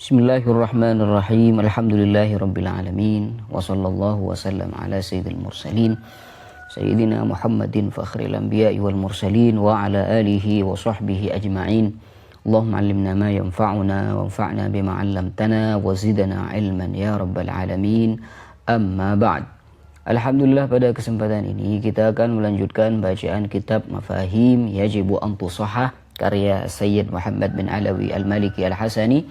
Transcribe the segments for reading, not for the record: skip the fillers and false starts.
Bismillahirrahmanirrahim. Alhamdulillahirabbil alamin. Wa sallallahu wasallam ala sayyidil mursalin sayyidina Muhammadin fakhril anbiya'i wal mursalin wa ala alihi wa sahbihi ajma'in. Allahumma 'allimna ma yanfa'una wanfa'na bima 'allamtana wa zidna 'ilman ya rabbal alamin. Amma ba'd. Alhamdulillah, pada kesempatan ini kita akan melanjutkan bacaan kitab Mafahim Yajibu an Tusahhah karya Sayyid Muhammad bin Alawi Al-Maliki Al-Hasani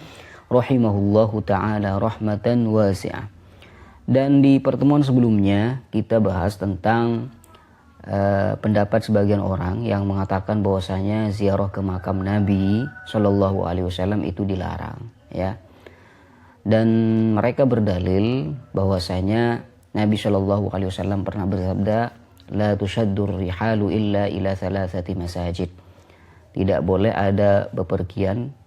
rahimahullahu ta'ala rahmatan wasi'ah. Dan di pertemuan sebelumnya kita bahas tentang pendapat sebagian orang yang mengatakan bahwasanya ziarah ke makam Nabi Shallallahu Alaihi Wasallam itu dilarang, ya. Dan mereka berdalil bahwasanya Nabi Shallallahu Alaihi Wasallam pernah bersabda, la tushaddur rihalu illa ila thalathati masajid. Tidak boleh ada bepergian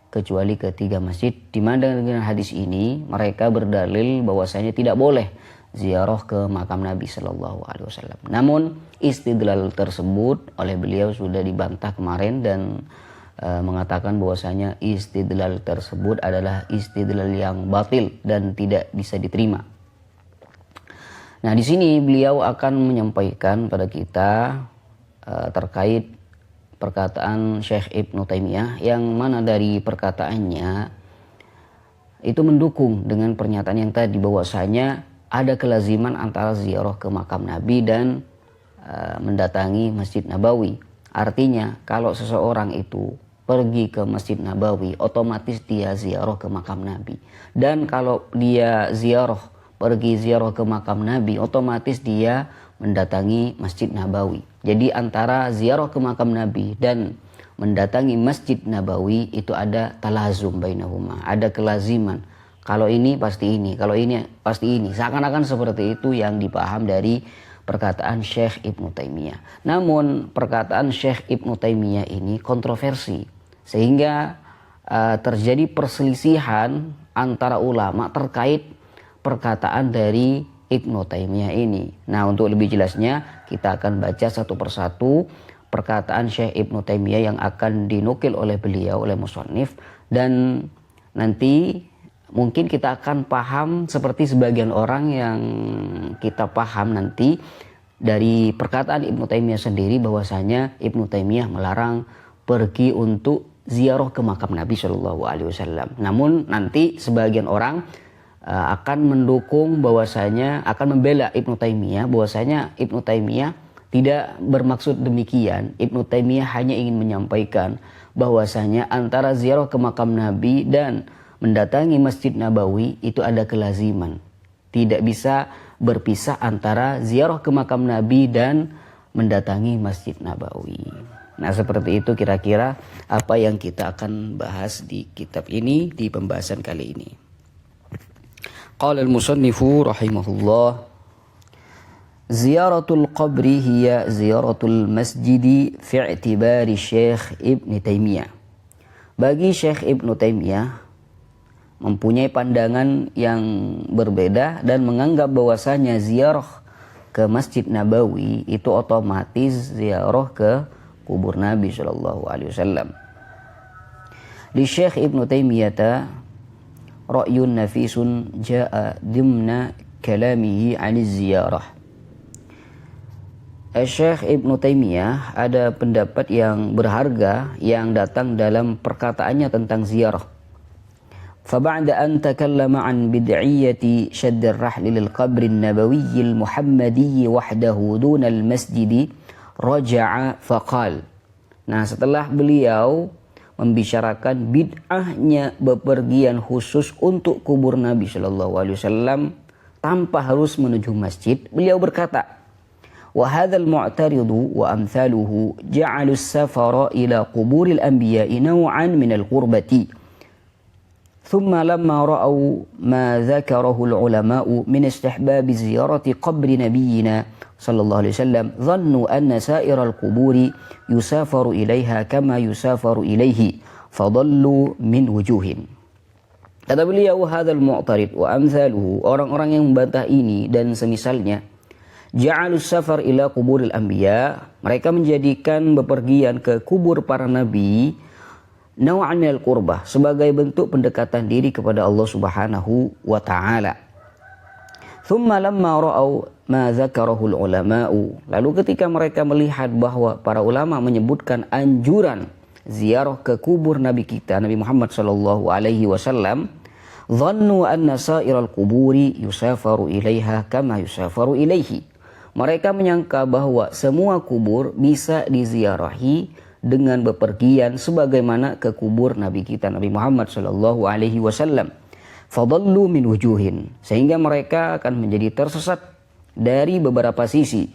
kecuali ke 3 masjid. Di mana dengan hadis ini mereka berdalil bahwasanya tidak boleh ziarah ke makam Nabi Shallallahu Alaihi Wasallam. Namun istidlal tersebut oleh beliau sudah dibantah kemarin dan mengatakan bahwasanya istidlal tersebut adalah istidlal yang batil dan tidak bisa diterima. Nah, di sini beliau akan menyampaikan pada kita terkait perkataan Syekh Ibnu Taimiyah, yang mana dari perkataannya itu mendukung dengan pernyataan yang tadi bahwasanya ada kelaziman antara ziarah ke makam Nabi dan mendatangi Masjid Nabawi. Artinya kalau seseorang itu pergi ke Masjid Nabawi, otomatis dia ziarah ke makam Nabi. Dan kalau dia pergi ziarah ke makam Nabi, otomatis dia mendatangi Masjid Nabawi. Jadi antara ziarah ke makam Nabi dan mendatangi Masjid Nabawi itu ada talazum bainahuma, ada kelaziman. Kalau ini pasti ini, kalau ini pasti ini. Seakan-akan seperti itu yang dipaham dari perkataan Syekh Ibnu Taimiyah. Namun perkataan Syekh Ibnu Taimiyah ini kontroversi, sehingga terjadi perselisihan antara ulama terkait perkataan dari Ibnu Taimiyah ini. Nah, untuk lebih jelasnya kita akan baca satu persatu perkataan Syekh Ibnu Taimiyah yang akan dinukil oleh beliau, oleh musannif, dan nanti mungkin kita akan paham seperti sebagian orang yang kita paham nanti dari perkataan Ibnu Taimiyah sendiri, bahwasanya Ibnu Taimiyah melarang pergi untuk ziarah ke makam Nabi Shallallahu Alaihi Wasallam. Namun nanti sebagian orang akan mendukung bahwasanya, akan membela Ibnu Taimiyah, bahwasanya Ibnu Taimiyah tidak bermaksud demikian. Ibnu Taimiyah hanya ingin menyampaikan bahwasanya antara ziarah ke makam Nabi dan mendatangi Masjid Nabawi itu ada kelaziman. Tidak bisa berpisah antara ziarah ke makam Nabi dan mendatangi Masjid Nabawi. Nah, seperti itu kira-kira apa yang kita akan bahas di kitab ini, di pembahasan kali ini. Qala al-musannifu rahimahullah, ziyaratul qabri hiya ziyaratul masjidi fi i'tibari Syekh Ibn Taimiyah. Bagi Syekh Ibn Taimiyah mempunyai pandangan yang berbeda dan menganggap bahwasanya ziarah ke Masjid Nabawi itu otomatis ziarah ke kubur Nabi sallallahu alaihi wasallam. Di Syekh Ibn Taimiyah ra'yun nafisun ja'a dimna kalamihi 'ani ziyarah. Syekh Ibnu Taimiyah ada pendapat yang berharga yang datang dalam perkataannya tentang ziarah. فبعد أن تكلم عن بدعية شد الرحل للقبر النبوي المحمدي وحده دون المسجد رجع فقال. Nah, setelah beliau membicarakan bid'ahnya bepergian khusus untuk kubur Nabi Shallallahu Alaihi Wasallam tanpa harus menuju masjid, beliau berkata, wa hadzal mu'taridu wa amthaluhu ja'alu as-safara ila quburil anbiya'i naw'an min al-qurbati. ثم لما رأوا ما ذكره العلماء من استحباب زيارة قبر نبينا صلى الله عليه وسلم ظنوا أن سائر القبور يسافر إليها كما يسافر إليه فضلوا من وجوه. Kata beliau, hadzal mu'tarid wa amthaluhu, orang-orang yang membantah ini dan semisalnya, ja'alus safar ila quburil anbiya, mereka menjadikan bepergian ke kubur para nabi naw'an minal qurbah, sebagai bentuk pendekatan diri kepada Allah Subhanahu wa taala. Thumma lamma ra'au ma dzakarahul ulama'u, lalu ketika mereka melihat bahwa para ulama menyebutkan anjuran ziarah ke kubur Nabi kita Nabi Muhammad sallallahu alaihi wasallam, dhannu anna sa'iral quburi yusafaru ilaiha kama yusafaru ilaihi. Mereka menyangka bahwa semua kubur bisa diziarahi dengan bepergian sebagaimana ke kubur Nabi kita Nabi Muhammad sallallahu alaihi wasallam. Fadallu min wujuhin, sehingga mereka akan menjadi tersesat dari beberapa sisi.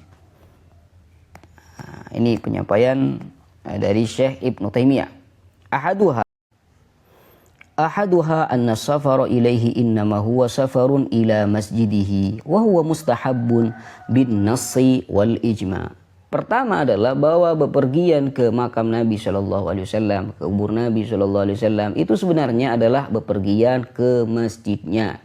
Ini penyampaian dari Syekh Ibnu Taimiyah. Ahaduha anna safara ilaihi innama huwa safarun ila masjidihi wa huwa mustahabbun bin nassi wal ijma'. Pertama adalah bahwa bepergian ke makam Nabi Shallallahu Alaihi Wasallam, ke kubur Nabi Shallallahu Alaihi Wasallam itu sebenarnya adalah bepergian ke masjidnya.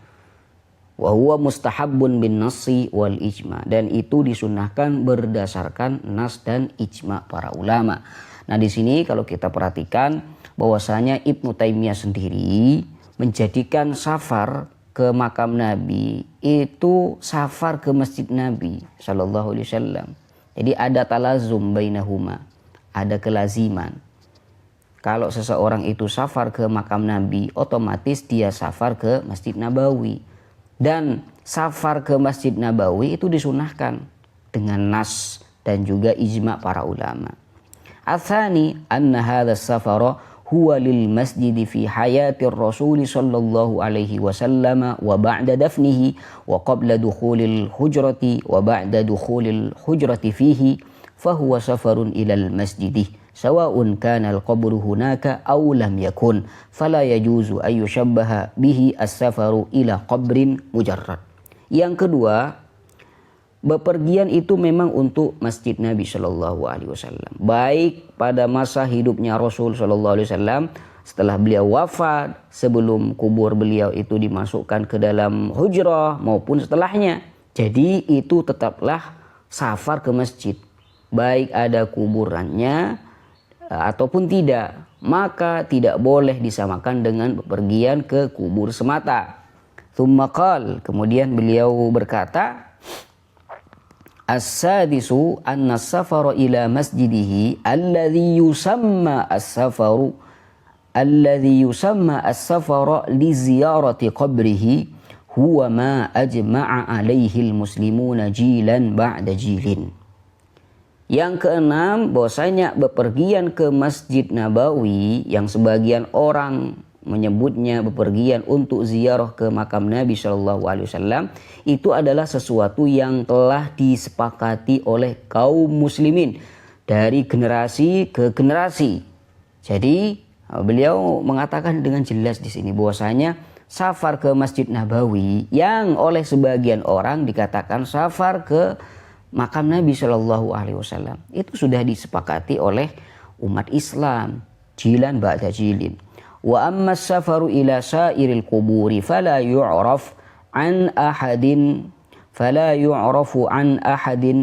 Wa huwa mustahabbun bin nassi wal ijma', dan itu disunahkan berdasarkan nas dan ijma' para ulama. Nah di sini kalau kita perhatikan bahwasanya Ibnu Taimiyah sendiri menjadikan safar ke makam Nabi itu safar ke masjid Nabi Shallallahu Alaihi Wasallam. Jadi ada talazum bainahuma, ada kelaziman. Kalau seseorang itu safar ke makam Nabi, otomatis dia safar ke Masjid Nabawi. Dan safar ke Masjid Nabawi itu disunahkan dengan nas dan juga ijma' para ulama. Atsani anna hadha safara huwa lil masjidi fi hayatir Rasul sallallahu alaihi wasallam wa ba'da dafnihi wa qabla dukhulil hujrati wa ba'da dukhulil hujrati fihi fahuwa safarun ilal masjidi sawa'un kana al-qabru hunaka aw lam yakun fala yajuzu ay yushabbaha bihi as-safaru ila qabrin mujarrad. Yang kedua, bepergian itu memang untuk Masjid Nabi Shallallahu Alaihi Wasallam, baik pada masa hidupnya Rasul Shallallahu Alaihi Wasallam, setelah beliau wafat, sebelum kubur beliau itu dimasukkan ke dalam hujrah, maupun setelahnya. Jadi itu tetaplah safar ke masjid, baik ada kuburannya ataupun tidak, maka tidak boleh disamakan dengan bepergian ke kubur semata. Tsumma qala, kemudian beliau berkata, as-sadisu anna as-safara ila masjidihi alladhi yusamma as-safara li ziyarati qabrihi huwa ma ajma'a alaihi al-muslimuna jilan ba'da jilin. Yang keenam, bahwasanya bepergian ke Masjid Nabawi yang sebagian orang menyebutnya bepergian untuk ziarah ke makam Nabi Shallallahu Alaihi Wasallam itu adalah sesuatu yang telah disepakati oleh kaum muslimin dari generasi ke generasi. Jadi beliau mengatakan dengan jelas di sini bahwasanya safar ke Masjid Nabawi yang oleh sebagian orang dikatakan safar ke makam Nabi Shallallahu Alaihi Wasallam itu sudah disepakati oleh umat Islam jilan ba'da jilin. Wa amma as-safaru ila sa'iril quburi fala yu'rafu an ahadin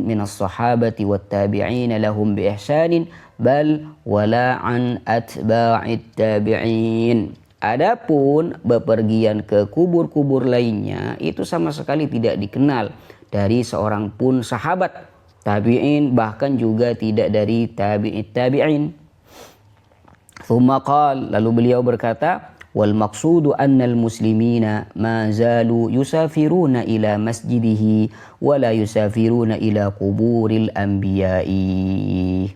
min as-sahabati wat tabi'in lahum bi ihsanin bal wala an atba'it tabi'in. Adapun bepergian ke kubur-kubur lainnya itu sama sekali tidak dikenal dari seorang pun sahabat tabi'in, bahkan juga tidak dari tabi'in. Thumma qala, lalu beliau berkata, wal maqsudu annal muslimina ma zalu yusafiruna ila masjidihi wa la yusafiruna ila kuburil anbiya'i.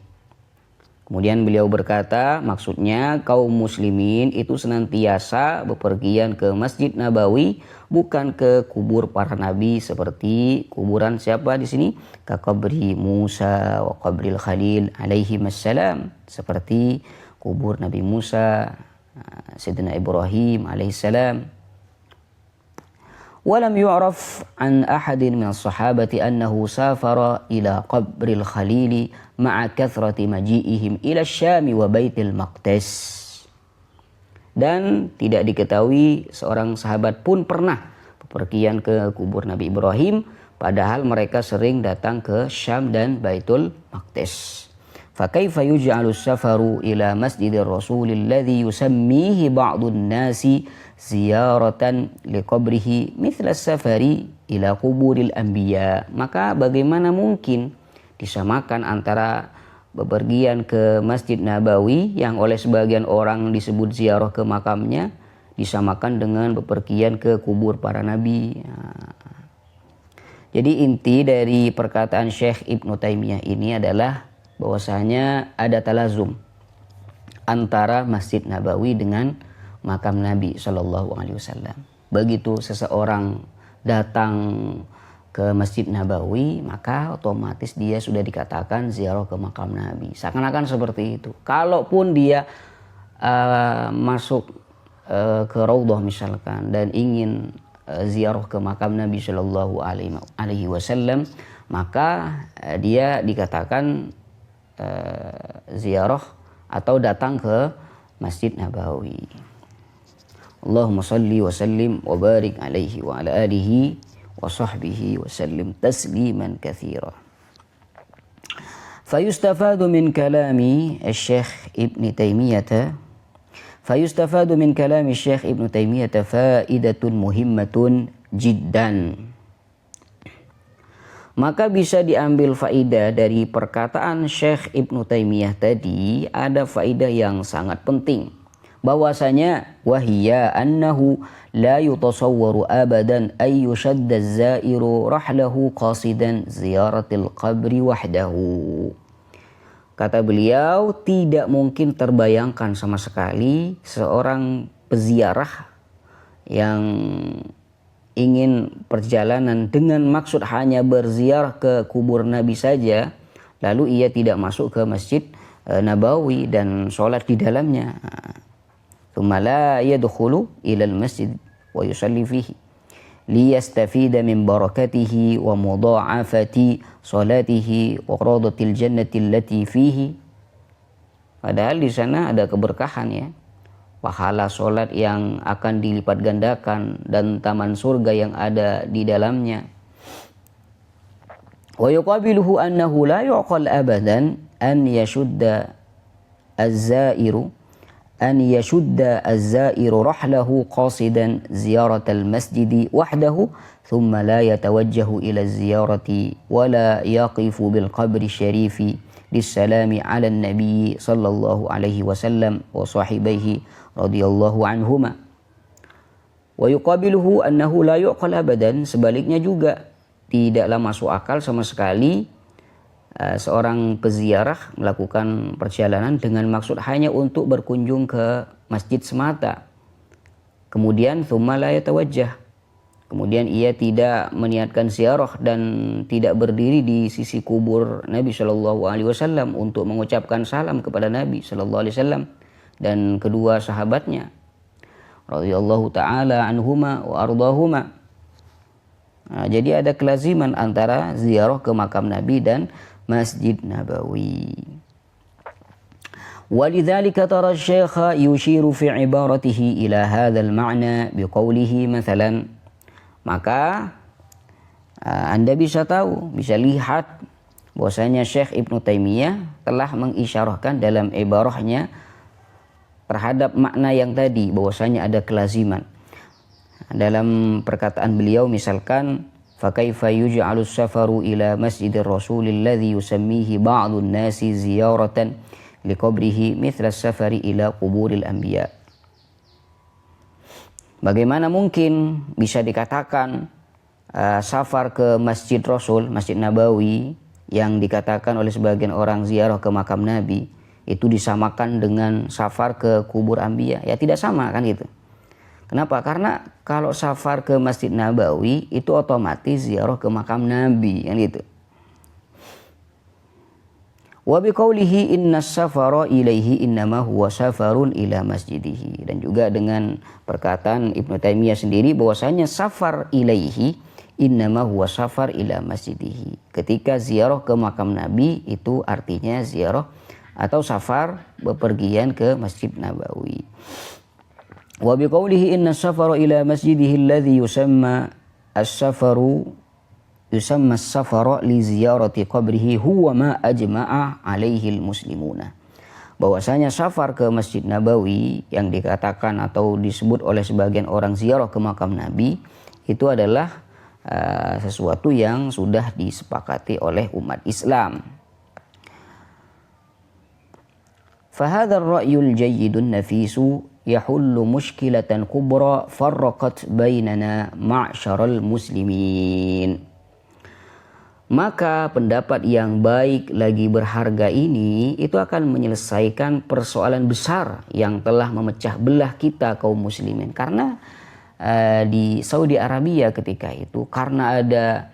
Kemudian beliau berkata, maksudnya kaum muslimin itu senantiasa bepergian ke Masjid Nabawi, bukan ke kubur para nabi seperti kuburan siapa di sini? Ka qabri Musa wa qabril Khalil alaihi wassalam, seperti kubur Nabi Musa, Sayyidina Ibrahim alaihissalam. Walam yu'raf an ahadin min as-sahabati annahu safara ila qabril Khalili ma'a kathrati maji'ihim ila Syam wa Baitul Maqdis. Dan tidak diketahui seorang sahabat pun pernah bepergian ke kubur Nabi Ibrahim, padahal mereka sering datang ke Syam dan Baitul Maqdis. Fakaifa yuj'alu safaru ila masjidir rasulil ladzi yusammihi ba'dun nasi ziyaratan liqabrihi mithla safari ila kuburil anbiya. Maka bagaimana mungkin disamakan antara bepergian ke Masjid Nabawi yang oleh sebagian orang disebut ziarah ke makamnya disamakan dengan bepergian ke kubur para nabi. Jadi inti dari perkataan Syekh Ibnu Taimiyah ini adalah bahwasanya ada talazum antara Masjid Nabawi dengan makam Nabi Shallallahu Alaihi Wasallam. Begitu seseorang datang ke Masjid Nabawi, maka otomatis dia sudah dikatakan ziarah ke makam Nabi. Seakan-akan seperti itu. Kalaupun dia masuk ke Raudhah misalkan dan ingin ziarah ke makam Nabi Shallallahu Alaihi Wasallam, maka dia dikatakan ziarah atau datang ke Masjid Nabawi. Allahumma salli wa sallim wa barik alaihi wa ala alihi wa sahbihi wa sallim tasliman katsira. Fayustafadu min kalami Syekh Ibnu Taimiyah faidatun muhimmatun jiddan. Maka bisa diambil faidah dari perkataan Syekh Ibnu Taimiyah tadi, ada faidah yang sangat penting. Bahwasanya wahiyya annahu la yutasawwaru abadan ay yushadda az-zairu rahlahu qasidan ziyaratil qabri wahdahu. Kata beliau, tidak mungkin terbayangkan sama sekali seorang peziarah yang ingin perjalanan dengan maksud hanya berziarah ke kubur Nabi saja, lalu ia tidak masuk ke Masjid Nabawi dan sholat di dalamnya. Tsumma la yadkhulu ila al-masjid wa yusalli fihi liyastafida min barakatihi wa mudha'afati salatihi wa radatil jannati allati fihi. Padahal di sana ada keberkahan ya. Pahala sholat yang akan dilipat gandakan dan taman surga yang ada di dalamnya. Wa yuqabiluhu annahu la yuqal abadan an yashudda az-zairu rahlahu qasidan ziyaratal masjidi wahdahu thumma la yatawajjahu ila ziyarati wa la yaqifu bil qabri syarifi lissalami ala nabi sallallahu alaihi wasallam wa sahibaihi radhiyallahu anhuma. Wa yuqabiluhu annahu la yuqal abadan, sebaliknya juga tidaklah masuk akal sama sekali seorang peziarah melakukan perjalanan dengan maksud hanya untuk berkunjung ke masjid semata. Kemudian thumma la yatawajjah, kemudian ia tidak meniatkan ziarah dan tidak berdiri di sisi kubur Nabi Shallallahu Alaihi Wasallam untuk mengucapkan salam kepada Nabi Shallallahu Alaihi Wasallam dan kedua sahabatnya radhiyallahu taala anhuma wa ardahuma. Jadi ada kelaziman antara ziarah ke makam Nabi dan Masjid Nabawi. Walidzalika tara asy-syekha yushiru fi ibaratihi ila hadzal ma'na biqaulihi mathalan. Maka Anda bisa tahu, bisa lihat bahwasanya Syekh Ibnu Taimiyah telah mengisyarahkan dalam ibarahnya terhadap makna yang tadi, bahwasanya ada kelaziman. Dalam perkataan beliau misalkan, fakaifa yuj'alu safaru ila masjidir rasulil ladzi yusammihi ba'dun nasi ziyaratan liqabrihi mithla safari ila kuburil anbiya. Bagaimana mungkin bisa dikatakan safar ke Masjid Rasul, Masjid Nabawi yang dikatakan oleh sebagian orang ziarah ke makam Nabi itu disamakan dengan safar ke kubur anbiya? Ya tidak sama kan gitu. Kenapa? Karena kalau safar ke Masjid Nabawi itu otomatis ziarah ke makam Nabi kan gitu. Wa biqaulihi inna safara ilaihi innama huwa safarun ila masjidihi, dan juga dengan perkataan Ibnu Taimiyah sendiri bahwasanya safar ilaihi innama huwa safar ila masjidihi. Ketika ziarah ke makam Nabi itu artinya ziarah atau safar bepergian ke Masjid Nabawi. Wa biqaulihi inna safara ila masjidihi alladhi yusamma as-safaru yusamma as-safara li ziyarati qabrihi huwa ma ajma'a alaihi al-muslimuna. Bahwasanya safar ke Masjid Nabawi yang dikatakan atau disebut oleh sebagian orang ziarah ke makam Nabi itu adalah sesuatu yang sudah disepakati oleh umat Islam. Fahadha ar-ra'yul jayyidun nafisu yahullu mushkilatan kubra farraqat bainana ma'syaral muslimin. Maka pendapat yang baik lagi berharga ini itu akan menyelesaikan persoalan besar yang telah memecah belah kita kaum muslimin. Karena di Saudi Arabia ketika itu karena ada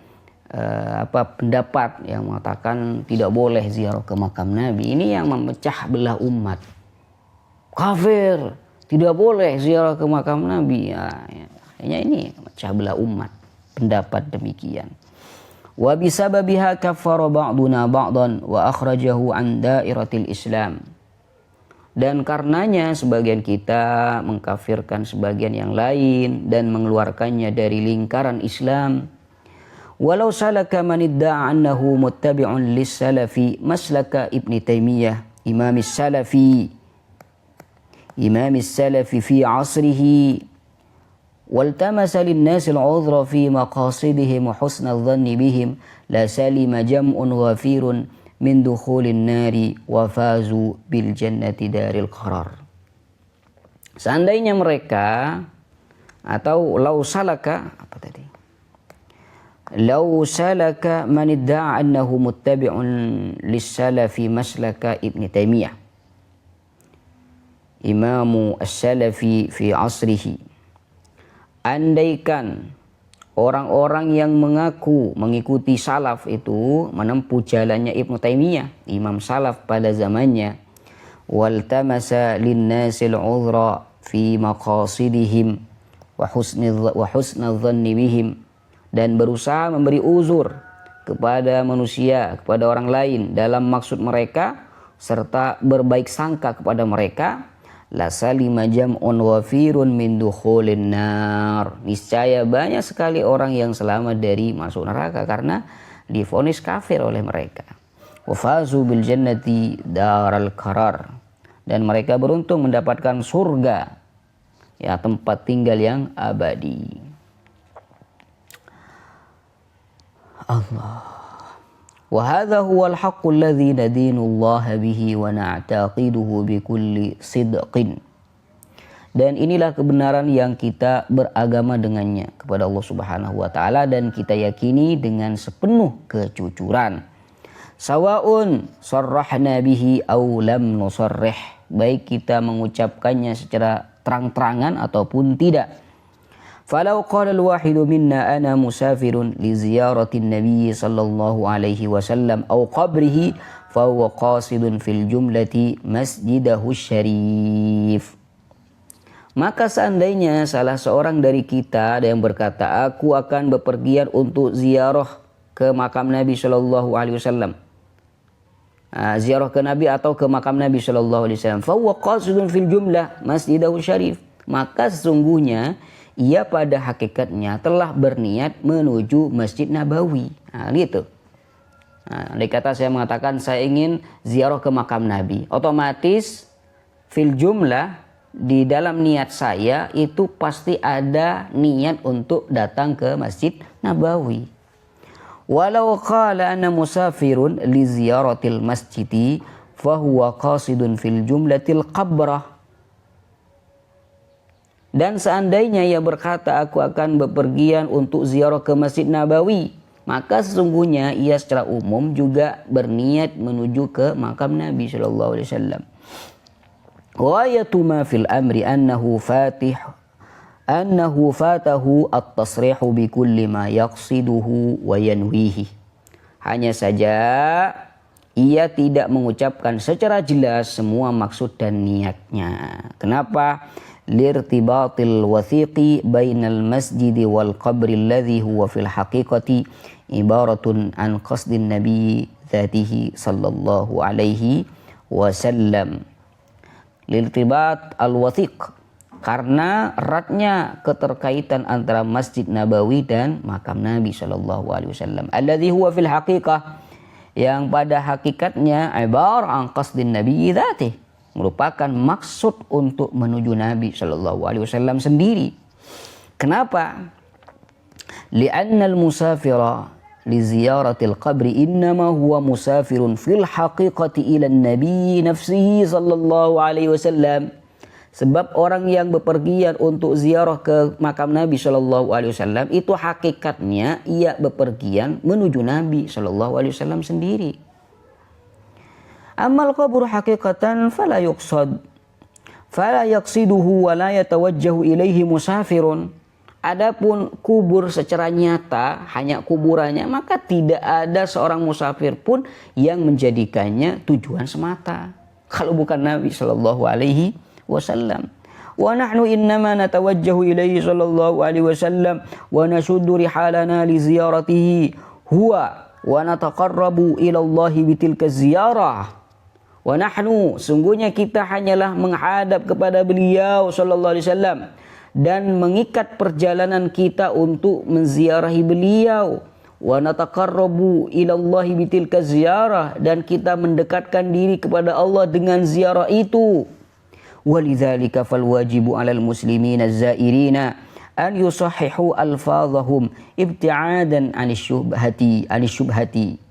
pendapat yang mengatakan tidak boleh ziarah ke makam Nabi, ini yang memecah belah umat. Kafir, tidak boleh ziarah ke makam Nabi. Akhirnya ini memecah belah umat pendapat demikian. Wa bisababiha kaffara ba'duna ba'dan wa akhrajahu an dairatil Islam. Dan karenanya sebagian kita mengkafirkan sebagian yang lain dan mengeluarkannya dari lingkaran Islam. Walau salaka man idda'a annahu muttabi'un lis-salafi maslaka Ibn Taimiyah imamis salafi fi asrihi والتمس للناس العذر في مقاصدهم وحسن الظن بهم لسلم جمع غفير من دخول النار وفازوا بالجنة دار القرار. Seandainya mereka atau lau salaka man idda'a annahu muttabi'un lis-salafi maslaka Ibn Taimiyah imamu as-salafi fi asrihi. Andaikan orang-orang yang mengaku mengikuti salaf itu menempuh jalannya Ibnu Taimiyah, imam salaf pada zamannya, wal tamasa linnasil udhra fi maqasidihim wa husnul dhanni bihim, dan berusaha memberi uzur kepada manusia, kepada orang lain dalam maksud mereka serta berbaik sangka kepada mereka, la salima jam'un wafirun min dukhulin nar. Niscaya banyak sekali orang yang selamat dari masuk neraka karena divonis kafir oleh mereka. Wa fazu bil jannati daral qarar, dan mereka beruntung mendapatkan surga, ya, tempat tinggal yang abadi. Allah. Wa hadha huwal haqqul ladzi nadinullaha bihi wa na'taqiduhu bikulli sidqin. Dan inilah kebenaran yang kita beragama dengannya kepada Allah Subhanahu wa taala dan kita yakini dengan sepenuh kejujuran. Sawaun sarrahna bihi aw lam nusarrih, baik kita mengucapkannya secara terang-terangan ataupun tidak. Falau qala al-wahidu minna ana musafirun li ziyarati an-nabiy sallallahu alaihi wasallam aw qabrihi fa huwa qasidun fil jumlati masjidahu syarif. Maka seandainya salah seorang dari kita ada yang berkata, aku akan bepergian untuk ziarah ke makam Nabi sallallahu alaihi wasallam. Ziarah ke Nabi atau ke makam Nabi sallallahu alaihi wasallam. Fa huwa qasidun fil jumlah masjidahu syarif. Maka sesungguhnya ia pada hakikatnya telah berniat menuju Masjid Nabawi. Gitu. Andai kata saya mengatakan saya ingin ziarah ke makam Nabi, otomatis fil jumlah di dalam niat saya itu pasti ada niat untuk datang ke Masjid Nabawi. Walau qala ana musafirun li ziyaratil masjidi fa huwa qasidun fil jumlatil qabrah. Dan seandainya ia berkata aku akan bepergian untuk ziarah ke Masjid Nabawi, maka sesungguhnya ia secara umum juga berniat menuju ke makam Nabi sallallahu alaihi wasallam. Ghayatu ma fil amri annahu fatahu at-tasrihu bi kulli ma yaqsiduhu wa yanwihi. Hanya saja ia tidak mengucapkan secara jelas semua maksud dan niatnya. Kenapa? Lirtibatil wathiqi bainal masjidi wal qabri alladhi huwa fil haqiqati ibaratun an qasdin nabi dzatihi sallallahu alaihi wasallam. Lirtibat al wathiq, karena eratnya keterkaitan antara Masjid Nabawi dan makam Nabi sallallahu alaihi wasallam. Alladzi huwa fil haqiqah, yang pada hakikatnya ibar an qasdin nabi dzatih, merupakan maksud untuk menuju Nabi sallallahu alaihi wasallam sendiri. Kenapa? Li'anna al-musafira li ziyaratil qabri innama huwa musafirun fil haqiqati ila an-nabi nafsihi sallallahu alaihi wasallam. Sebab orang yang bepergian untuk ziarah ke makam Nabi sallallahu alaihi wasallam itu hakikatnya ia bepergian menuju Nabi sallallahu alaihi wasallam sendiri. Amal qabru haqiqatan fala yuqsad fala yaqsiduhu wa la yatawajjahu ilaihi musafirun. Adapun kubur secara nyata, hanya kuburannya, maka tidak ada seorang musafir pun yang menjadikannya tujuan semata kalau bukan Nabi sallallahu alaihi wasallam. Wa nahnu innama natawajjahu ilaihi sallallahu alaihi wasallam wa nashuddu rihalana li ziyaratihi huwa wa nataqarrabu ila Allah bitilka ziyarah. Wa nahnu, sungguhnya kita hanyalah menghadap kepada beliau sallallahu alaihi wasallam dan mengikat perjalanan kita untuk menziarahi beliau. Wa nataqarrabu ila Allah bitilka ziyarah, dan kita mendekatkan diri kepada Allah dengan ziarah itu. Walidzalika falwajibu 'alal muslimina az-zairina an yusahhihu alfadhahum ibti'adan 'anisyubhati.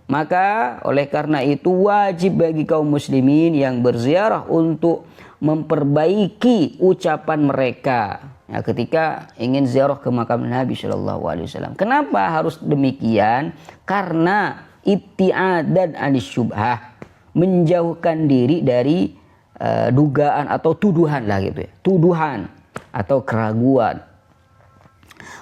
Maka oleh karena itu wajib bagi kaum muslimin yang berziarah untuk memperbaiki ucapan mereka ya, ketika ingin ziarah ke makam Nabi sallallahu alaihi wasallam. Kenapa harus demikian? Karena ibti'adan 'anisyubhah, menjauhkan diri dari dugaan atau tuduhan lah gitu ya, tuduhan atau keraguan.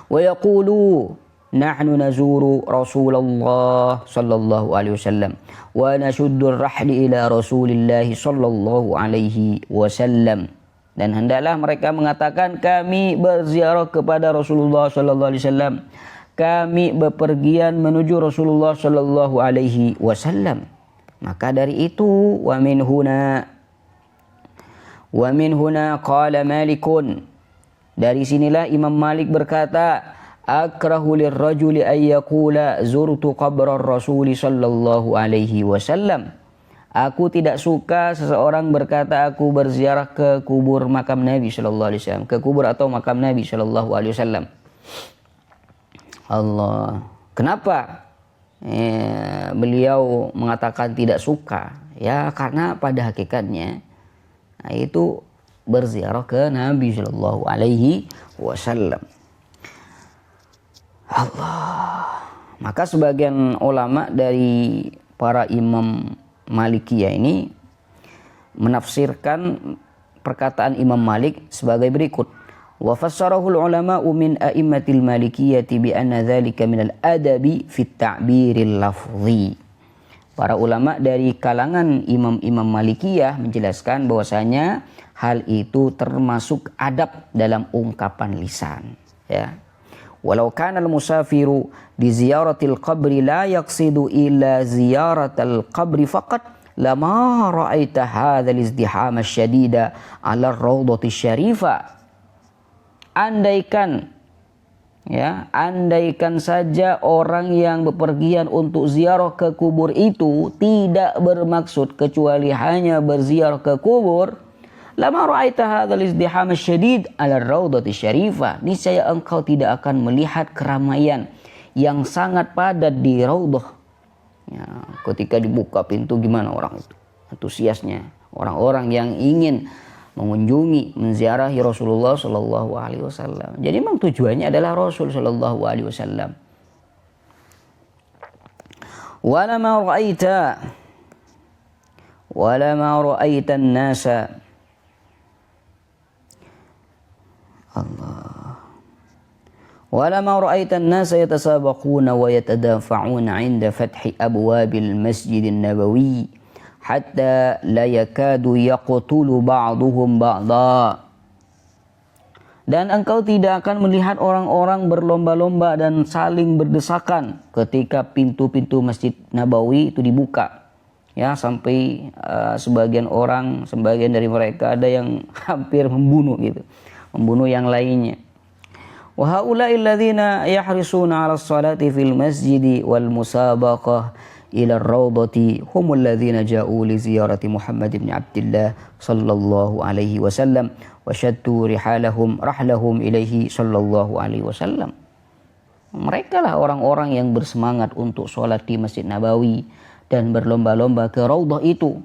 Wa yaqulu nahnu nazuru Rasulullah sallallahu alaihi wasallam wa nashuddu ar-rahli ila Rasulillah sallallahu alaihi wasallam. Dan hendaklah mereka mengatakan, kami berziarah kepada Rasulullah sallallahu alaihi wasallam, kami bepergian menuju Rasulullah sallallahu alaihi wasallam. Maka dari itu wa min huna qala Malikun, dari sinilah Imam Malik berkata, akrahu lirrajuli ay yaqula zurtu qabrar rasul sallallahu alaihi wasallam. Aku tidak suka seseorang berkata aku berziarah ke kubur makam Nabi sallallahu alaihi wasallam, ke kubur atau makam Nabi sallallahu alaihi wasallam. Allah. Kenapa beliau mengatakan tidak suka? Ya karena pada hakikatnya itu berziarah ke Nabi sallallahu alaihi wasallam. Allah. Maka sebagian ulama dari para imam Malikiyah ini menafsirkan perkataan Imam Malik sebagai berikut. Wa fassarahu al-ulama'u min a'immatil Malikiyati bi anna dzalika min al-adabi fi at-ta'biril lafzi. Para ulama dari kalangan imam-imam Malikiyah menjelaskan bahwasanya hal itu termasuk adab dalam ungkapan lisan, ya. Walau kana al-musafiru di ziyaratil qabri la yaqsidu illa ziyaratal qabri faqat lama ra'aita hadzal izdiham asyadida 'ala ar-raudhati syarifah. Andaikan saja orang yang bepergian untuk ziarah ke kubur itu tidak bermaksud kecuali hanya berziarah ke kubur, lama ra'aita hadzal izdiham asyadid 'ala ar-raudhati syarifah, niscaya engkau tidak akan melihat keramaian yang sangat padat di raudhah. Ya, ketika dibuka pintu gimana orang itu? Antusiasnya orang-orang yang ingin mengunjungi, menziarahi Rasulullah sallallahu alaihi wasallam. Jadi memang tujuannya adalah Rasul sallallahu alaihi wasallam. Walama ra'aita an-nasa Allah. Walama ra'aita an-nasa yatasabaquna wa yatadafa'una 'inda fathi abwabil masjidin nabawi hatta la yakadu yaqtulu ba'duhum ba'da. Dan engkau tidak akan melihat orang-orang berlomba-lomba dan saling berdesakan ketika pintu-pintu Masjid Nabawi itu dibuka. ya, sampai sebagian dari mereka ada yang hampir membunuh yang lainnya. Wa haula'i alladziina yahrisuna 'ala sholati fil masjidi wal musabaqah ila ar-raudati humul ladziina ja'u li ziyarati Muhammad bin Abdillah sallallahu alaihi wasallam wa shaddu rahlahum ilaihi sallallahu alaihi wasallam. Mereka lah orang-orang yang bersemangat untuk sholat di Masjid Nabawi dan berlomba-lomba ke Raudhah itu.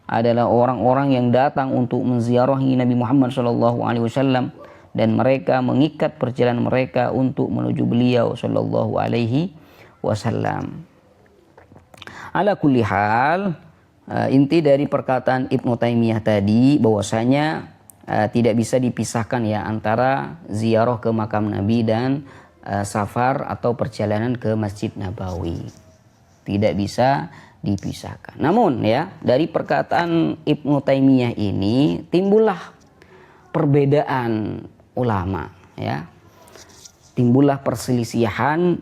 Adalah orang-orang yang datang untuk menziarahi Nabi Muhammad sallallahu alaihi wasallam, dan mereka mengikat perjalanan mereka untuk menuju beliau sallallahu alaihi wasallam. Ala kulli hal, inti dari perkataan Ibnu Taimiyah tadi bahwasanya tidak bisa dipisahkan ya antara ziarah ke makam Nabi dan safar atau perjalanan ke Masjid Nabawi. Tidak bisa dipisahkan. Namun ya, dari perkataan Ibnu Taimiyah ini timbullah perbedaan ulama ya. Timbullah perselisihan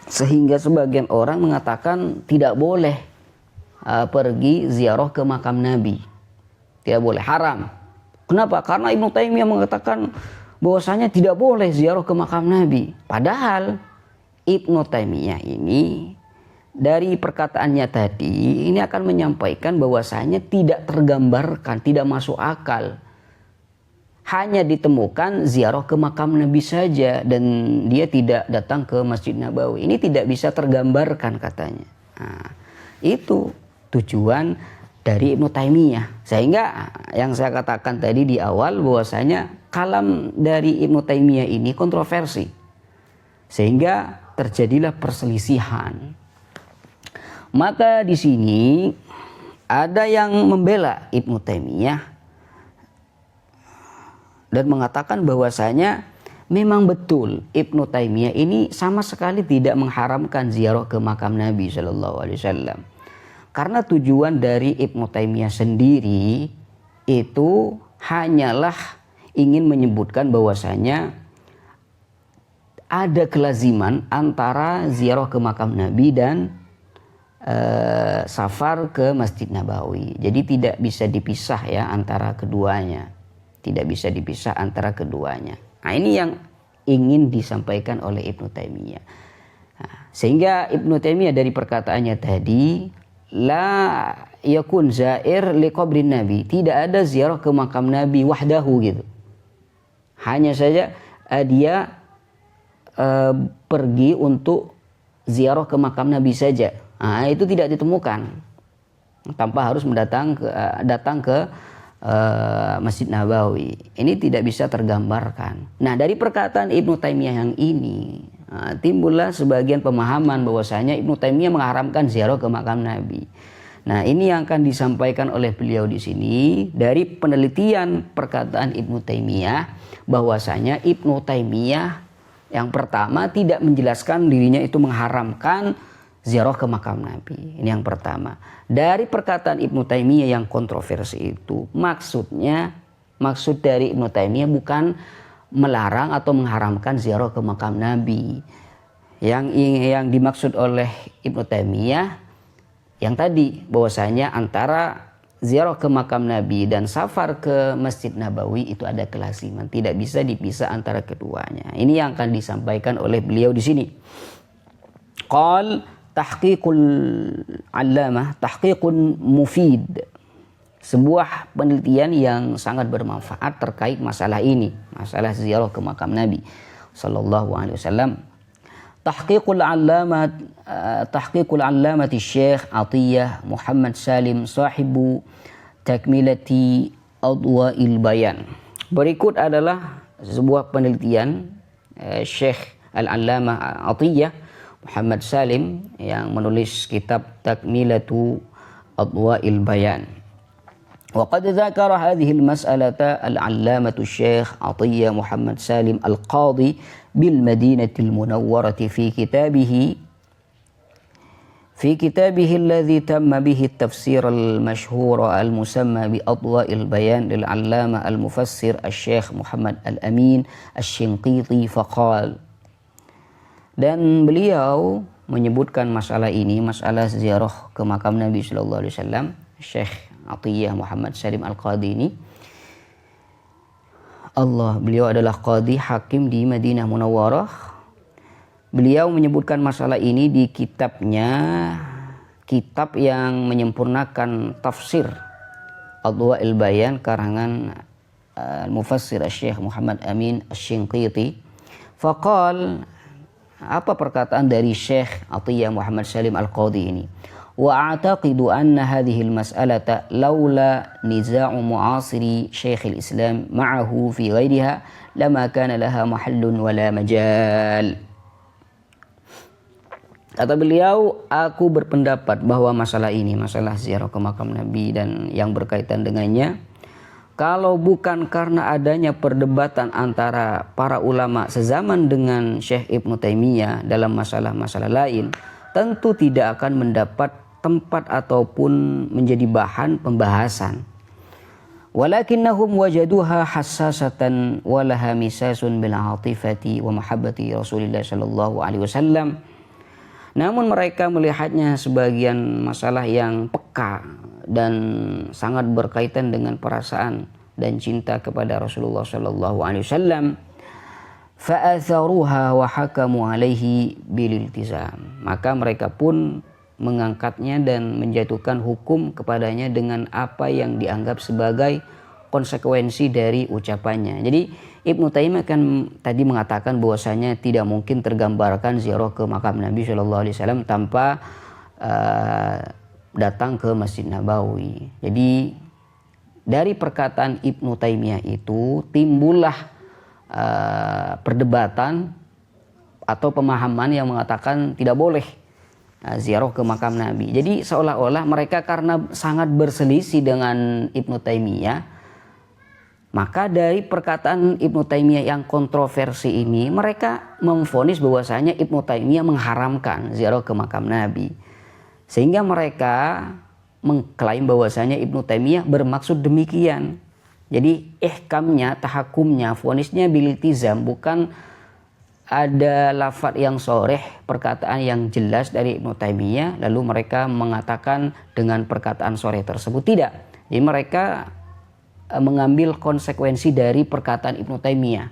sehingga sebagian orang mengatakan tidak boleh pergi ziarah ke makam Nabi. Tidak boleh, haram. Kenapa? Karena Ibnu Taimiyah mengatakan bahwasanya tidak boleh ziarah ke makam Nabi. Padahal Ibnu Taimiyah ini dari perkataannya tadi ini akan menyampaikan bahwasanya tidak tergambarkan, tidak masuk akal. Hanya ditemukan ziarah ke makam Nabi saja dan dia tidak datang ke Masjid Nabawi. Ini tidak bisa tergambarkan katanya. Nah, itu tujuan dari Ibnu Taimiyah. Sehingga yang saya katakan tadi di awal bahwasanya kalam dari Ibnu Taimiyah ini kontroversi. Sehingga terjadilah perselisihan. Maka di sini ada yang membela Ibnu Taimiyah dan mengatakan bahwasanya memang betul Ibnu Taimiyah ini sama sekali tidak mengharamkan ziarah ke makam Nabi sallallahu alaihi wasallam. Karena tujuan dari Ibnu Taimiyah sendiri itu hanyalah ingin menyebutkan bahwasanya ada kelaziman antara ziarah ke makam Nabi dan safar ke Masjid Nabawi. Jadi tidak bisa dipisah ya antara keduanya. Tidak bisa dipisah antara keduanya. Nah, ini yang ingin disampaikan oleh Ibnu Taimiyah. Nah, sehingga Ibnu Taimiyah dari perkataannya tadi, la yakun zair li qabrin Nabi, tidak ada ziarah ke makam Nabi wahdahu gitu. Hanya saja dia pergi untuk ziarah ke makam Nabi saja. Nah, itu tidak ditemukan tanpa harus datang ke Masjid Nabawi. Ini tidak bisa tergambarkan. Nah, dari perkataan Ibnu Taimiyah yang ini timbullah sebagian pemahaman bahwasanya Ibnu Taimiyah mengharamkan ziarah ke makam Nabi. Nah, ini yang akan disampaikan oleh beliau di sini dari penelitian perkataan Ibnu Taimiyah bahwasanya Ibnu Taimiyah yang pertama tidak menjelaskan dirinya itu mengharamkan ziarah ke makam Nabi. Ini yang pertama. Dari perkataan Ibnu Taimiyah yang kontroversi itu, maksud dari Ibnu Taimiyah bukan melarang atau mengharamkan ziarah ke makam Nabi. Yang dimaksud oleh Ibnu Taimiyah yang tadi bahwasanya antara ziarah ke makam Nabi dan safar ke Masjid Nabawi itu ada kelaziman, tidak bisa dipisah antara keduanya. Ini yang akan disampaikan oleh beliau di sini. Qal tahqiqul allamah tahqiqun mufid, sebuah penelitian yang sangat bermanfaat terkait masalah ini, masalah ziarah ke makam Nabi sallallahu alaihi wasallam. Tahqiqul allamati Syekh Atiyah Muhammad Salim sahibu takmilati adwa'il bayan. Berikut adalah sebuah penelitian Syekh Al-Allamah Atiyah Muhammad Salim yang menulis kitab Takmilatu Adwa'il Bayan. Wa qad dzakara hadhihi al-mas'alata al-'allamatu Syekh Atiyah Muhammad Salim al-Qadhi bil Madinatil Munawwarati fi kitabihi alladhi tamma bihi at-tafsir al-mashhur al-musamma bi Adwa'il Bayan lil-'allama al-mufassir al-Syekh Muhammad al-Amin al-Shinqiti faqala. Dan beliau menyebutkan masalah ini, masalah ziarah ke makam Nabi sallallahu alaihi wasallam, Syekh Atiyah Muhammad Salim Al-Qadi ini, beliau adalah qadi hakim di Madinah Munawwarah. Beliau menyebutkan masalah ini di kitabnya, kitab yang menyempurnakan tafsir Adwa'il Bayan karangan Mufassir Syekh Muhammad Amin Asy-Shinqiti. Faqal, apa perkataan dari Syekh Atiyah Muhammad Salim Al-Qadi ini? Wa a'taqidu anna hadhihi al-mas'alata laula niza'u mu'asiri Syekhul Islam ma'ahu fi ghairiha lama kana laha mahallun wala majal. Kata beliau, aku berpendapat bahwa masalah ini, masalah ziarah ke makam Nabi dan yang berkaitan dengannya, kalau bukan karena adanya perdebatan antara para ulama sezaman dengan Syekh Ibnu Taimiyah dalam masalah-masalah lain, tentu tidak akan mendapat tempat ataupun menjadi bahan pembahasan. Walakinnahum wajaduha hassasatan walaha misasun bil atifati wa mahabbati Rasulillah sallallahu alaihi wasallam. Namun mereka melihatnya sebagian masalah yang peka dan sangat berkaitan dengan perasaan dan cinta kepada Rasulullah sallallahu alaihi wasallam. Fa'atharuha wa hakamu alaihi bil iltizam. Maka mereka pun mengangkatnya dan menjatuhkan hukum kepadanya dengan apa yang dianggap sebagai konsekuensi dari ucapannya. Jadi Ibnu Taimiyah kan tadi mengatakan bahwasanya tidak mungkin tergambarkan ziarah ke makam Nabi Shallallahu Alaihi Wasallam tanpa datang ke Masjid Nabawi. Jadi dari perkataan Ibnu Taimiyah itu timbullah perdebatan atau pemahaman yang mengatakan tidak boleh ziarah ke makam Nabi. Jadi seolah-olah mereka karena sangat berselisih dengan Ibnu Taimiyah, maka dari perkataan Ibnu Taimiyah yang kontroversi ini, mereka memvonis bahwasanya Ibnu Taimiyah mengharamkan ziarah ke makam Nabi. Sehingga mereka mengklaim bahwasanya Ibnu Taimiyah bermaksud demikian. Jadi ihkamnya, tahakumnya, vonisnya bililtizam, bukan ada lafaz yang soreh, perkataan yang jelas dari Ibnu Taimiyah, lalu mereka mengatakan dengan perkataan soreh tersebut. Tidak. Jadi mereka mengambil konsekuensi dari perkataan Ibnu Taimiyah,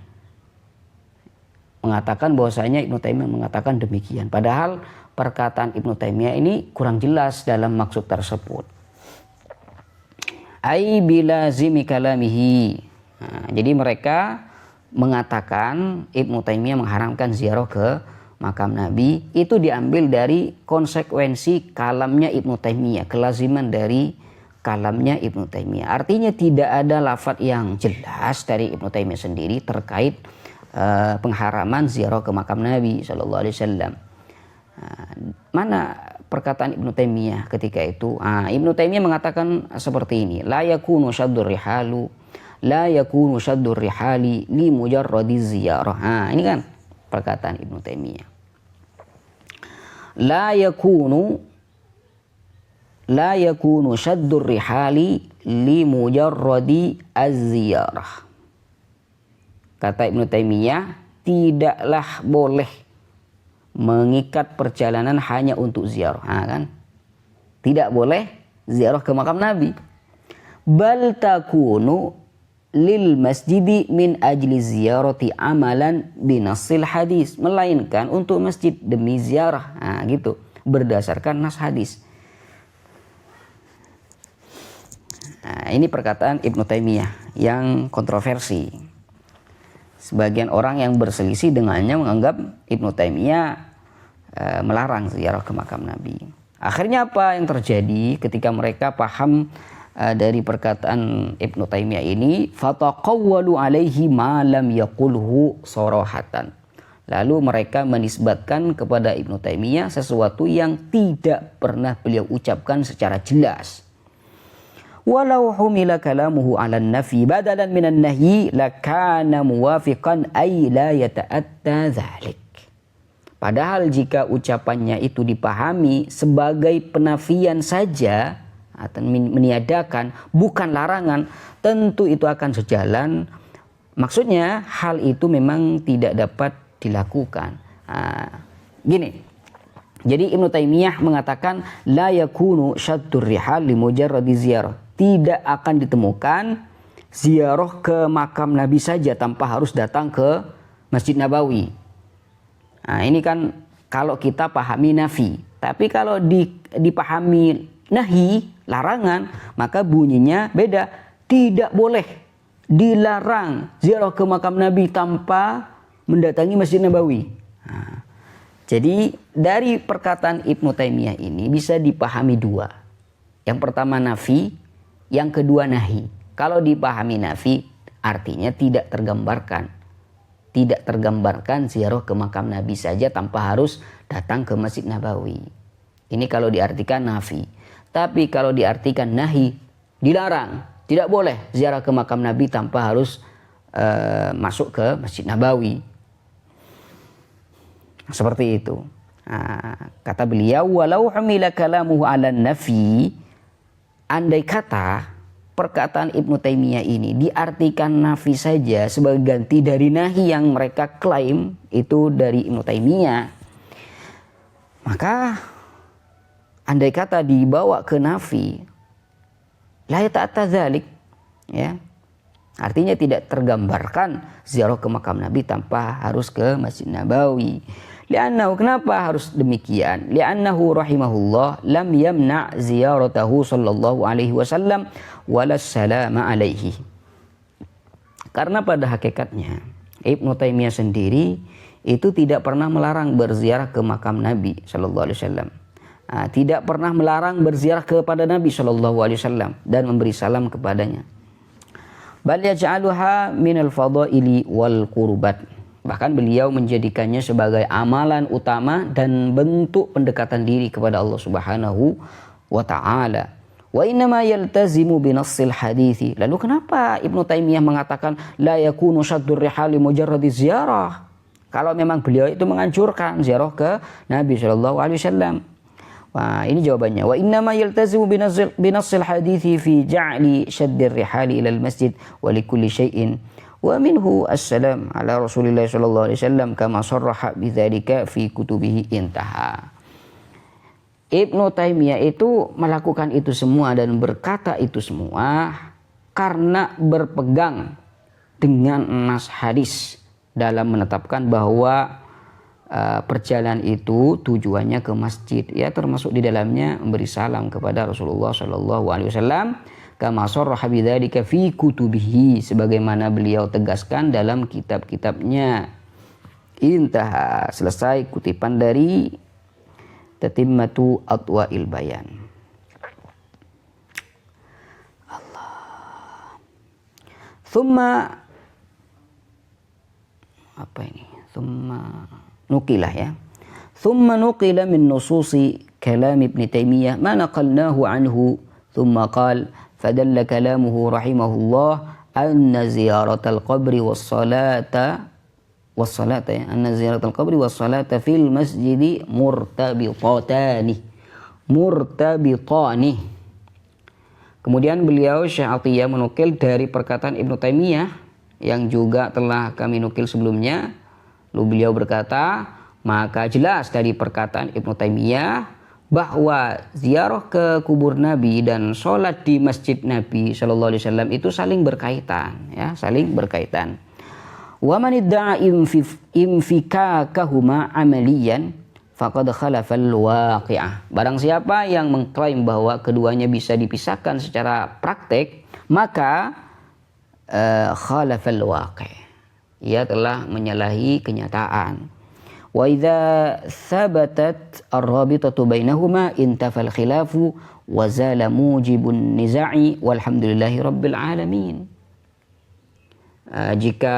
mengatakan bahwasanya Ibnu Taimiyah mengatakan demikian. Padahal perkataan Ibnu Taimiyah ini kurang jelas dalam maksud tersebut. Ai bilazimi kalamihi. Jadi mereka mengatakan Ibnu Taimiyah mengharamkan ziarah ke makam Nabi itu diambil dari konsekuensi kalamnya Ibnu Taimiyah, kelaziman dari kalamnya Ibnu Taimiyah. Artinya tidak ada lafaz yang jelas dari Ibnu Taimiyah sendiri terkait pengharaman ziarah ke makam Nabi sallallahu alaihi wasallam. Mana perkataan Ibnu Taimiyah ketika itu? Ibnu Taimiyah mengatakan seperti ini, la yakunu syaddur rihali li mujarradi ziyarah. Ini kan perkataan Ibnu Taimiyah. La yakunu syaddur rihali li mujarradi az-ziyarah. Kata Ibnu Taimiyah, tidaklah boleh mengikat perjalanan hanya untuk ziarah. Kan? Tidak boleh ziarah ke makam Nabi. Bal takunu lil masjidi min ajli ziyarati amalan binasil hadis, melainkan untuk masjid demi ziarah. Gitu, berdasarkan nas hadis. Ini perkataan Ibnu Taimiyah yang kontroversi. Sebagian orang yang berselisih dengannya menganggap Ibnu Taimiyah melarang ziarah ke makam Nabi. Akhirnya apa yang terjadi ketika mereka paham dari perkataan Ibnu Taimiyah ini? Fataqawwalu alaihi ma lam yaqulhu sarahatan. Lalu mereka menisbatkan kepada Ibnu Taimiyah sesuatu yang tidak pernah beliau ucapkan secara jelas. Walau humila kalamuhu 'ala an-nafi badalan minan nahyi lakana muwafiqan ay la yata'atta dzalik. Padahal jika ucapannya itu dipahami sebagai penafian saja atau meniadakan, bukan larangan, tentu itu akan sejalan. Maksudnya hal itu memang tidak dapat dilakukan. Gini, Jadi Ibnu Taimiyah mengatakan la yakunu syaddur rihal li mujarradi ziyarah. Tidak akan ditemukan ziarah ke makam Nabi saja tanpa harus datang ke Masjid Nabawi. Nah, ini kan kalau kita pahami nafi. Tapi kalau dipahami nahi, larangan, maka bunyinya beda. Tidak boleh, dilarang ziarah ke makam Nabi tanpa mendatangi Masjid Nabawi. Nah, jadi dari perkataan Ibnu Taimiyah ini bisa dipahami dua. Yang pertama nafi, yang kedua nahi. Kalau dipahami nafi artinya tidak tergambarkan. Tidak tergambarkan ziarah ke makam Nabi saja tanpa harus datang ke Masjid Nabawi. Ini kalau diartikan nafi. Tapi kalau diartikan nahi, dilarang. Tidak boleh ziarah ke makam Nabi tanpa harus masuk ke Masjid Nabawi. Seperti itu. Nah, kata beliau, walau humila kalamuhu ala nafi, andai kata perkataan Ibnu Taimiyah ini diartikan nafi saja sebagai ganti dari nahi yang mereka klaim itu dari Ibnu Taimiyah, maka andai kata dibawa ke nafi, la yata'atta dzalik, ya. Artinya tidak tergambarkan ziarah ke makam Nabi tanpa harus ke Masjid Nabawi. Li'annahu, kenapa harus demikian? Li'annahu rahimahullah lam yamna' ziyaratahu sallallahu alaihi wasallam wala salama alaihi. Karena pada hakikatnya Ibnu Taimiyah sendiri itu tidak pernah melarang berziarah ke makam Nabi sallallahu alaihi wasallam. Tidak pernah melarang berziarah kepada Nabi sallallahu alaihi wasallam dan memberi salam kepadanya. Bal yaj'aluha minal fadaili wal qurbat. Bahkan beliau menjadikannya sebagai amalan utama dan bentuk pendekatan diri kepada Allah Subhanahu wa taala. Wa innama yaltazimu binassil hadithi. Lalu kenapa Ibnu Taimiyah mengatakan la yakunu syaddur rihali mujarradi ziyarah? Kalau memang beliau itu menganjurkan ziarah ke Nabi sallallahu alaihi wasallam. Wah, ini jawabannya. Wa innama yaltazimu binassil hadithi fi ja'li syaddir rihali ila al-masjid wa likulli syai'in wa minhu assalam ala Rasulillah sallallahu alaihi wasallam kama sarraha bidzalika fi kutubihi intaha. Ibnu Taimiyah itu melakukan itu semua dan berkata itu semua karena berpegang dengan nas hadis dalam menetapkan bahwa perjalanan itu tujuannya ke masjid, ya, termasuk di dalamnya memberi salam kepada Rasulullah sallallahu alaihi wasallam kama sarraha bidzalika fi kutubihi, sebagaimana beliau tegaskan dalam kitab-kitabnya. Intaha, selesai kutipan dari Tatimmatu Adwa'il Bayan. Allah. Thumma, apa ini? Thumma nukilah, ya. Thumma nukila min nususi kalam Ibn Taimiyah ma naqalnahu anhu. Thumma qala فدل كلامه رحمه الله أن زيارة القبر والصلاة أن زيارة القبر والصلاة في المسجد مرتبطان. Kemudian beliau Syekh Atiyah menukil dari perkataan Ibnu Taimiyah yang juga telah kami nukil sebelumnya. Lalu beliau berkata, maka jelas dari perkataan Ibnu Taimiyah bahwa ziarah ke kubur Nabi dan sholat di masjid Nabi Shallallahu Alaihi Wasallam itu saling berkaitan, ya, saling berkaitan. Wa man idda'a infikakahuma amaliyan faqad khalafa al-waqi'ah. Barang siapa yang mengklaim bahwa keduanya bisa dipisahkan secara praktek, maka khalafa al-waqi'. Ia telah menyalahi kenyataan. Wa idza thabatat ar-rabitatu bainahuma intafal khilafu wa zala mujibun niza'i walhamdulillahi rabbil alamin. Jika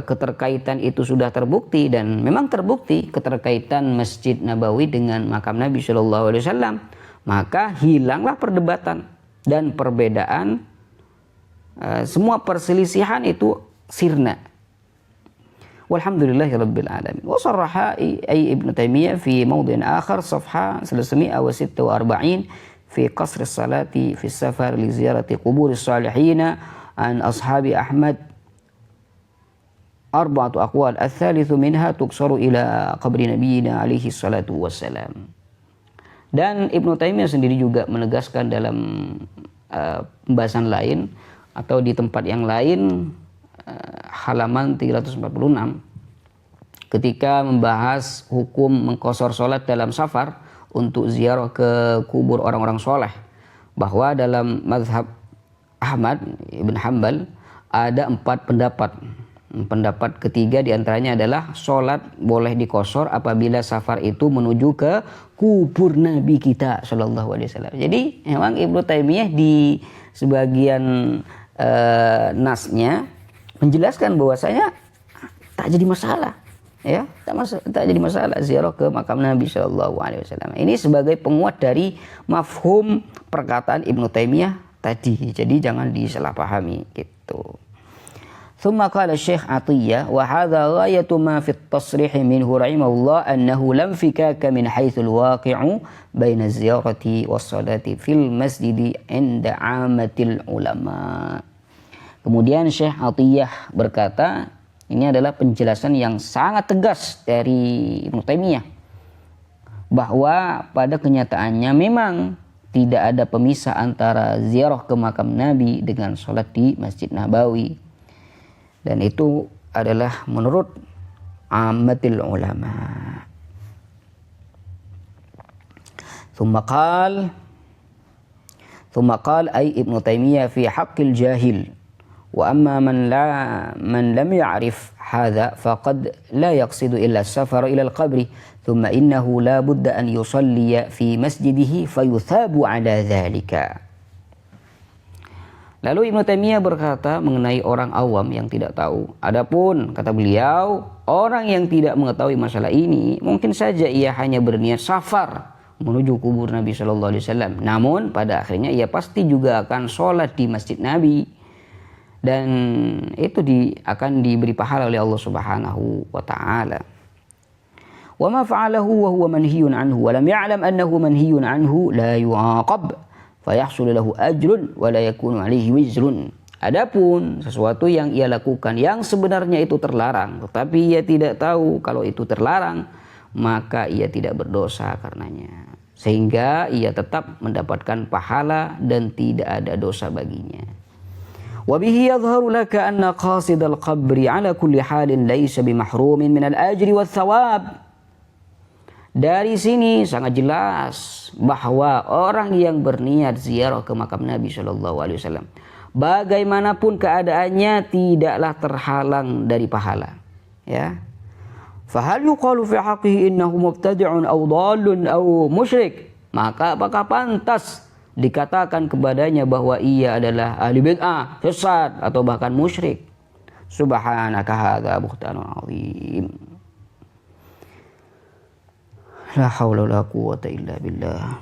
keterkaitan itu sudah terbukti, dan memang terbukti keterkaitan Masjid Nabawi dengan makam Nabi sallallahu alaihi wasallam, maka hilanglah perdebatan dan perbedaan, semua perselisihan itu sirna. Walhamdulillahi rabbil alamin. Wa sarraha ay Ibnu Taimiyah fi mawdhi'in akhar safha 346 fi qasr as-salati fi as-safar li ziyarati qubur as-salihin an ashabi Ahmad arba'atu aqwal. Ats-tsalitsu minha tuqsaru ila qabri nabiyina alaihi salatu wassalam. Dan Ibnu Taimiyah sendiri juga menegaskan dalam pembahasan lain atau di tempat yang lain, halaman 346, ketika membahas hukum mengqashar salat dalam safar untuk ziarah ke kubur orang-orang soleh, bahwa dalam mazhab Ahmad ibn Hanbal ada 4 pendapat. Pendapat ketiga diantaranya adalah sholat boleh dikosor apabila safar itu menuju ke kubur Nabi kita Shallallahu Alaihi Wasallam. Jadi memang Ibnu Taimiyah di sebagian nasnya menjelaskan bahwasanya tak jadi masalah, ya, tak jadi masalah ziarah ke makam Nabi Shallallahu Alaihi Wasallam. Ini sebagai penguat dari mafhum perkataan Ibnu Taimiyah tadi. Jadi jangan disalahpahami gitu. ثم قال الشيخ عطية وهذا غاية ما في التصريح منه رحمه الله أنه لا انفكاك من حيث الواقع بين الزيارة والصلاة في المسجد عند عامة العلماء. Kemudian Syekh Atiyah berkata, ini adalah penjelasan yang sangat tegas dari Ibnu Taimiyah, bahwa pada kenyataannya memang tidak ada pemisah antara ziarah ke makam Nabi dengan sholat di Masjid Nabawi. Dan itu adalah menurut ammatil ulama. ثم قال أي ابن تيمية في حق الجاهل وأما من لم يعرف هذا فقد لا يقصد إلا السفر إلى القبر ثم إنه لا بد أن يصلي في مسجده فيثاب على ذلك. Lalu Ibnu Taimiyah berkata mengenai orang awam yang tidak tahu. Adapun kata beliau, orang yang tidak mengetahui masalah ini mungkin saja ia hanya berniat safar menuju kubur Nabi Shallallahu Alaihi Wasallam. Namun pada akhirnya ia pasti juga akan sholat di masjid Nabi, dan itu akan diberi pahala oleh Allah Subhanahu wa Ta'ala. Wa ma fa'alahu wa huwa manhiyun anhu wa lam ya'lam annahu manhiyun anhu la yu'aqab fayahsul lahu ajrun wa la yakunu alaihi wizrun. Adapun sesuatu yang ia lakukan yang sebenarnya itu terlarang, tetapi ia tidak tahu kalau itu terlarang, maka ia tidak berdosa karenanya, sehingga ia tetap mendapatkan pahala dan tidak ada dosa baginya. Wa bihi yadhharu laka anna qasidal qabri ala kulli halin laysa bimahrumin min al-ajri wath thawab. Dari sini sangat jelas bahwa orang yang berniat ziarah ke makam Nabi Shallallahu Alaihi Wasallam, bagaimanapun keadaannya, tidaklah terhalang dari pahala. Ya. Fahal yuqalu fi haqqihi innahu mubtadi'un aw dhalun aw musyrik? Maka apakah pantas dikatakan kepadanya bahwa ia adalah ahli bid'ah, sesat, atau bahkan musyrik? Subhanaka hadza buhtanun 'adzim. La haula wala quwwata illa billah.